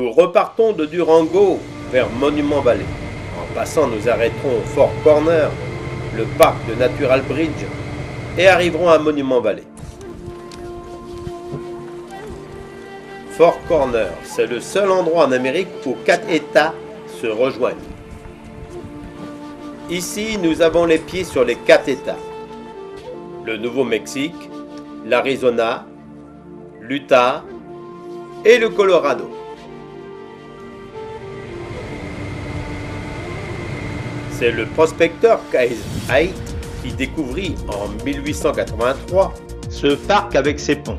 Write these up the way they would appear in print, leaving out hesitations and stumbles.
Nous repartons de Durango vers Monument Valley. En passant, nous arrêterons au Four Corners, le parc de Natural Bridge, et arriverons à Monument Valley. Four Corners, c'est le seul endroit en Amérique où 4 États se rejoignent. Ici, nous avons les pieds sur les 4 États. Le Nouveau-Mexique, l'Arizona, l'Utah et le Colorado. C'est le prospecteur Case Height qui découvrit en 1883 ce parc avec ses ponts.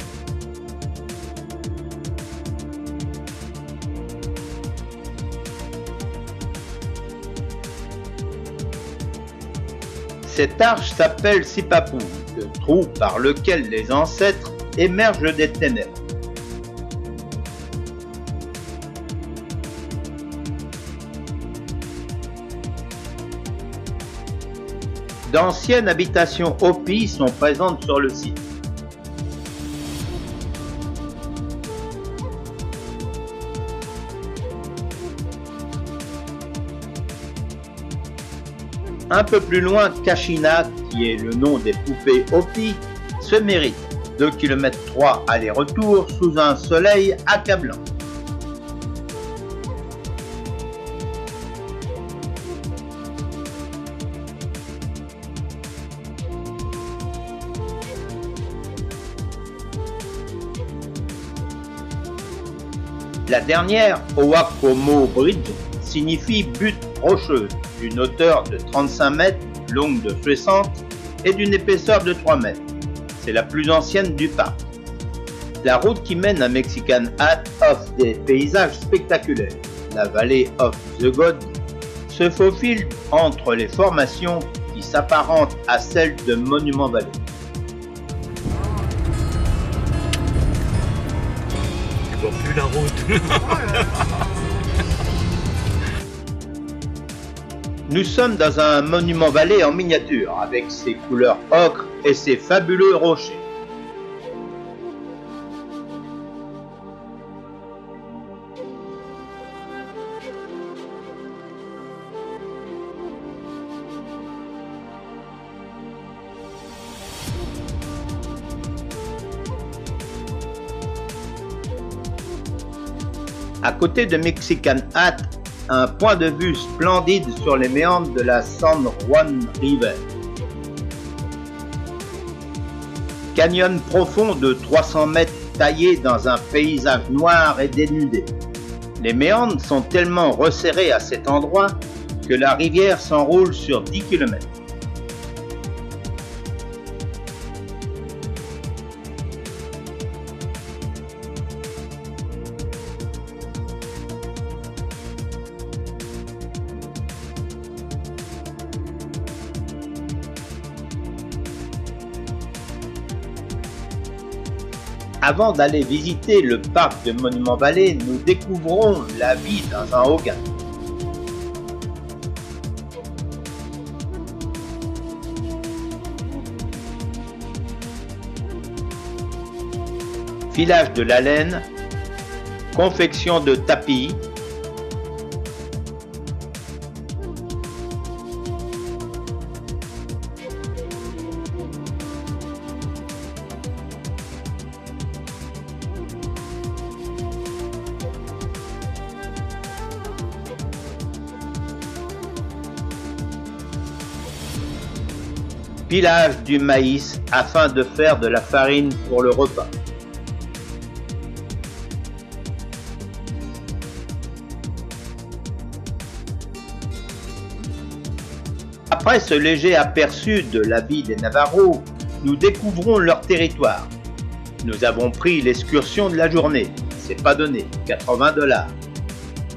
Cette arche s'appelle Sipapu, le trou par lequel les ancêtres émergent des ténèbres. D'anciennes habitations Hopi sont présentes sur le site. Un peu plus loin, Kashina, qui est le nom des poupées Hopi, se mérite 2,3 km aller-retour sous un soleil accablant. La dernière, Owakomo Bridge, signifie butte rocheuse, d'une hauteur de 35 mètres, longue de 60 et d'une épaisseur de 3 mètres. C'est la plus ancienne du parc. La route qui mène à Mexican Hat offre des paysages spectaculaires. La vallée of the God se faufile entre les formations qui s'apparentent à celles de Monument Valley. Tu vois plus la route. Nous sommes dans un Monument Valley en miniature, avec ses couleurs ocre et ses fabuleux rochers. À côté de Mexican Hat, un point de vue splendide sur les méandres de la San Juan River. Canyon profond de 300 mètres taillé dans un paysage noir et dénudé. Les méandres sont tellement resserrés à cet endroit que la rivière s'enroule sur 10 km. Avant d'aller visiter le parc de Monument Valley, nous découvrons la vie dans un hogan. Filage de la laine, confection de tapis, pilage du maïs afin de faire de la farine pour le repas. Après ce léger aperçu de la vie des Navajos, nous découvrons leur territoire. Nous avons pris l'excursion de la journée, c'est pas donné, $80.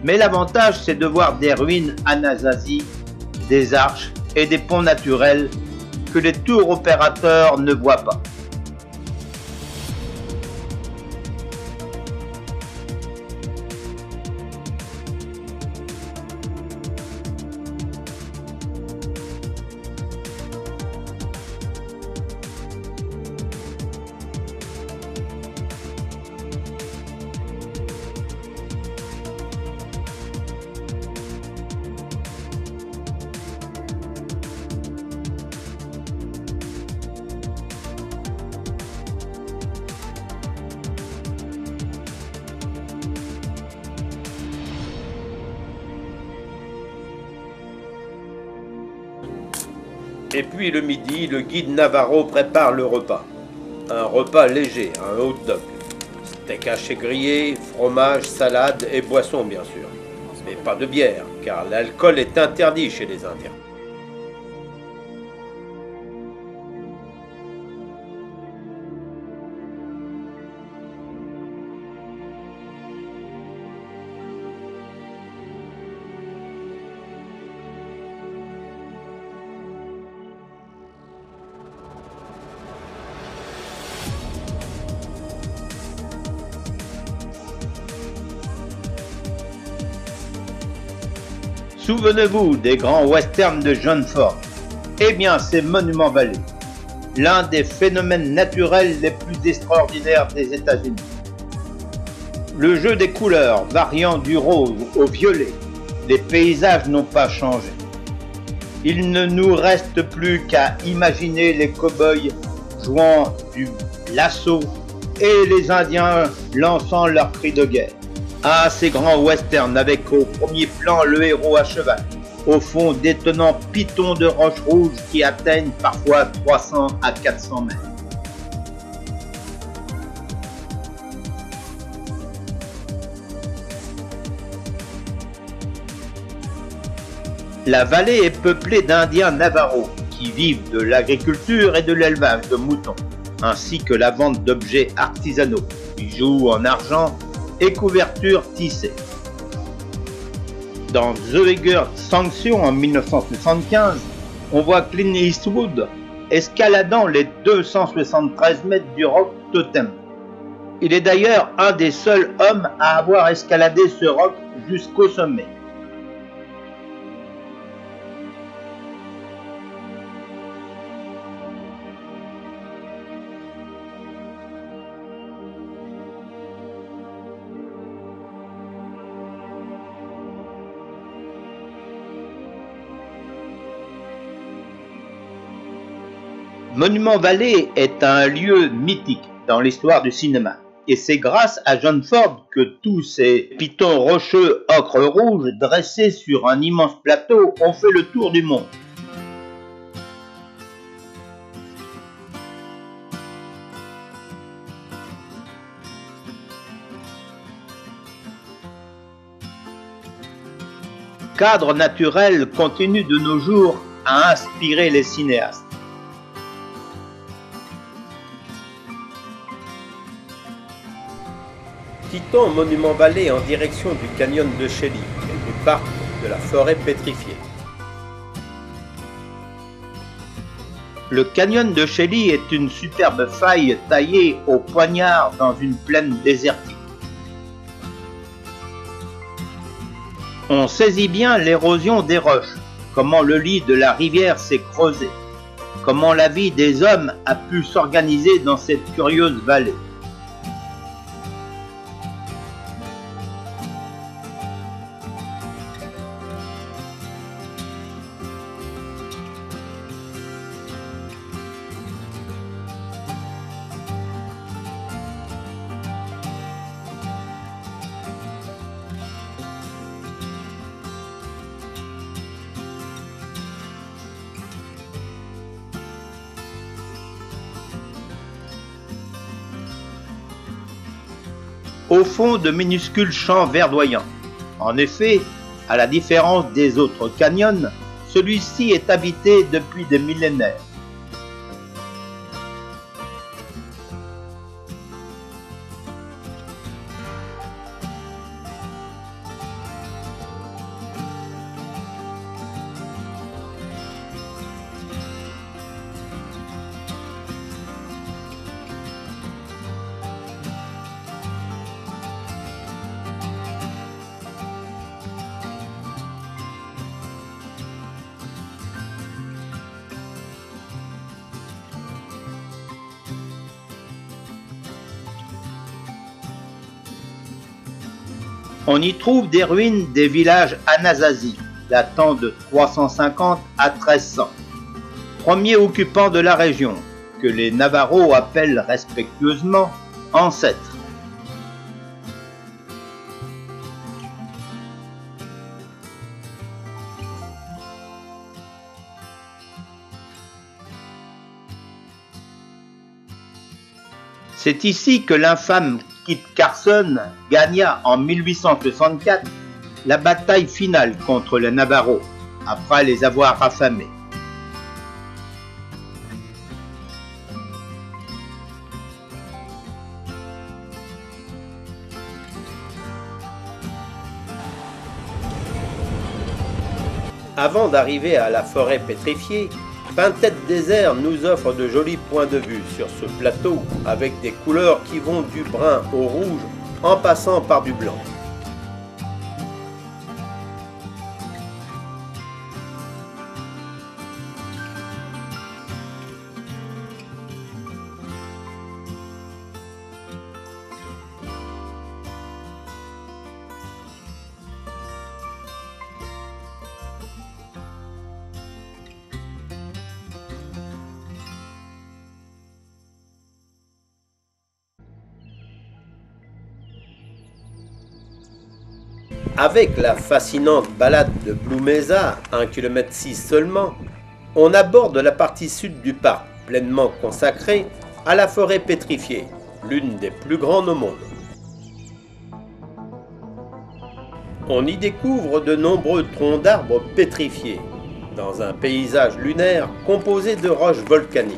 Mais l'avantage c'est de voir des ruines Anasazi, des arches et des ponts naturels que les tours opérateurs ne voient pas. Et puis le midi, le guide Navarro prépare le repas. Un repas léger, un hot dog. Steak haché grillé, fromage, salade et boisson bien sûr. Mais pas de bière, car l'alcool est interdit chez les Indiens. Souvenez-vous des grands westerns de John Ford. Eh bien, c'est Monument Valley, l'un des phénomènes naturels les plus extraordinaires des États-Unis. Le jeu des couleurs variant du rose au violet, les paysages n'ont pas changé. Il ne nous reste plus qu'à imaginer les cow-boys jouant du lasso et les Indiens lançant leurs cris de guerre. Ah, ces grands westerns avec au premier plan le héros à cheval, au fond d'étonnants pitons de roches rouges qui atteignent parfois 300 à 400 mètres. La vallée est peuplée d'Indiens Navarros qui vivent de l'agriculture et de l'élevage de moutons, ainsi que la vente d'objets artisanaux, bijoux en argent et couvertures tissées. Dans The Eager Sanction en 1975, on voit Clint Eastwood escaladant les 273 mètres du roc Totem. Il est d'ailleurs un des seuls hommes à avoir escaladé ce roc jusqu'au sommet. Monument Valley est un lieu mythique dans l'histoire du cinéma. Et c'est grâce à John Ford que tous ces pitons rocheux ocre rouge dressés sur un immense plateau ont fait le tour du monde. Cadre naturel continue de nos jours à inspirer les cinéastes. Quittons Monument Valley en direction du canyon de Shelly et du parc de la forêt pétrifiée. Le canyon de Shelly est une superbe faille taillée au poignard dans une plaine désertique. On saisit bien l'érosion des roches, comment le lit de la rivière s'est creusé, comment la vie des hommes a pu s'organiser dans cette curieuse vallée. Au fond de minuscules champs verdoyants. En effet, à la différence des autres canyons, celui-ci est habité depuis des millénaires. On y trouve des ruines des villages Anasazi, datant de 350 à 1300, premiers occupants de la région, que les Navarros appellent respectueusement ancêtres. C'est ici que l'infâme Kit Carson gagna en 1864 la bataille finale contre les Navarros, après les avoir affamés. Avant d'arriver à la forêt pétrifiée, Pintette Désert nous offre de jolis points de vue sur ce plateau avec des couleurs qui vont du brun au rouge en passant par du blanc. Avec la fascinante balade de Blue Mesa, 1,6 km seulement, on aborde la partie sud du parc, pleinement consacrée à la forêt pétrifiée, l'une des plus grandes au monde. On y découvre de nombreux troncs d'arbres pétrifiés, dans un paysage lunaire composé de roches volcaniques.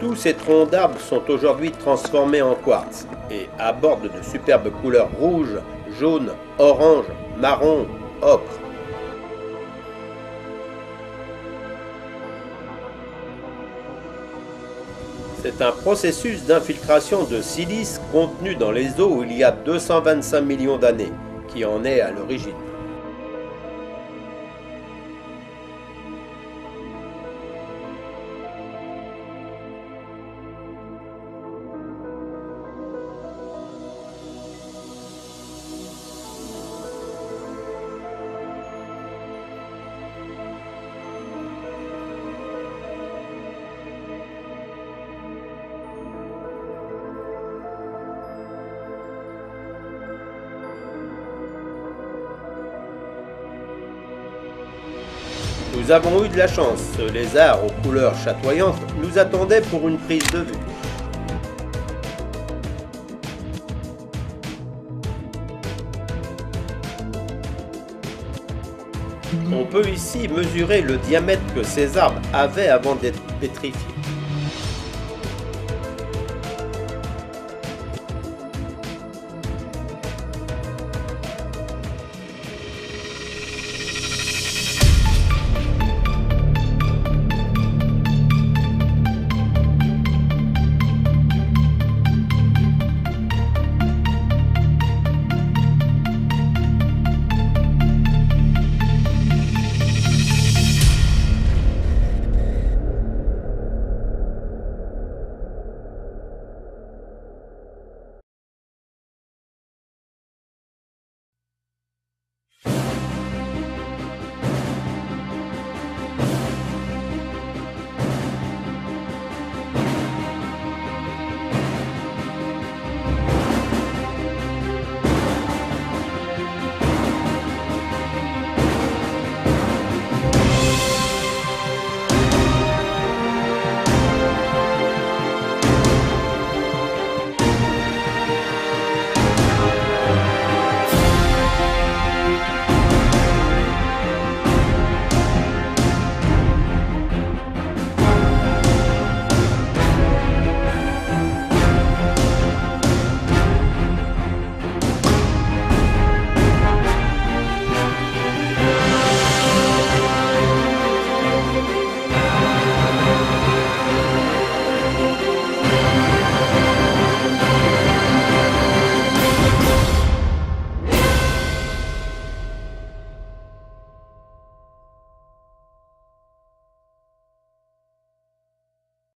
Tous ces troncs d'arbres sont aujourd'hui transformés en quartz et abordent de superbes couleurs rouge, jaune, orange, marron, ocre. C'est un processus d'infiltration de silice contenu dans les eaux il y a 225 millions d'années qui en est à l'origine. Nous avons eu de la chance, ce lézard aux couleurs chatoyantes nous attendait pour une prise de vue. On peut ici mesurer le diamètre que ces arbres avaient avant d'être pétrifiés.